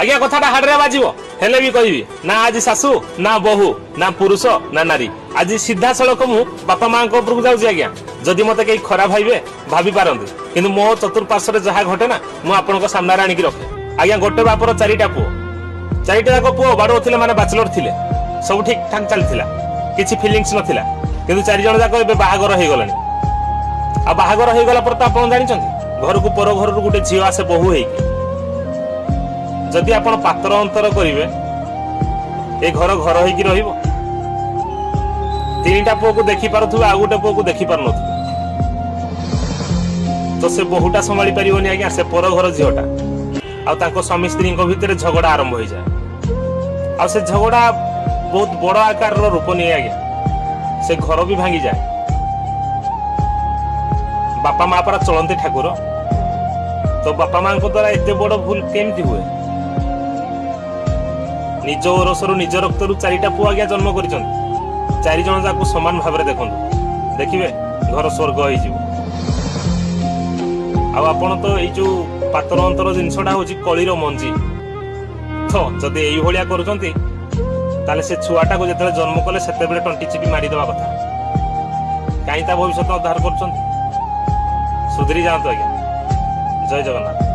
आज्ञा कथाटा हाड़े बाजिब हेले भी कहबी ना आज सासू ना बहु ना पुरुष ना नारी आज सीधा सड़क मु बापा माँ उपरକୁ जाऊँ आज्ञा जदि मत कहीं खराब भावे भाभी पारती किंतु मो चतुर्पार्श्व जहाँ घटे ना मु आपण सामने आणिक रखे आज्ञा गोटे बापर चारिटा पुओ चारिटा जाक पुओ बाड़ो थे माने बैचलर थिले सब ठीक ठाक चलता किसी फिलिंग्स नथिला किंतु चारि जण जाक एबे बाहागर हो गलानी आ बाहागर हो गला पर तो आपण जानिचंती घर को पर घर गोटे झील आसे बहु हेकी जदि आपण पात्र अंतर करिवे ए घर घर होइकी रहिबो तीनटा पुओ को देखि पारुथु आ गोटे पुओ को देखि पार नथु तो से बहुटा संभाली परिबोनी आज्ञा से पर घर झीलटा आ तांको स्वामी स्त्री भितर झगड़ा आरंभ हो जाए आ से झगड़ा बहुत बड़ आकार रूप नहीं आज्ञा से घर भी भांगी जाए बापा माँ परा चलते ठाकुर तो बापा माँ द्वारा एत बड़ भूल केमती हुए निज ओरसरु निज रक्तरु चारिटा पुआ आज्ञा जन्म कर चारि जन जाको समान भाव देखु देखिए घर स्वर्ग हो आपण तो ये जो पातर अंतर जिनसटा हूँ कलिर मंजी तो जदि ये करुँच ताले से छुआटा को जिते जन्म कले से टंटी चिपी मारिदेवा कथा कहीं भविष्य उद्धार कर सुधरी जातु आज्ञा जय जगन्नाथ।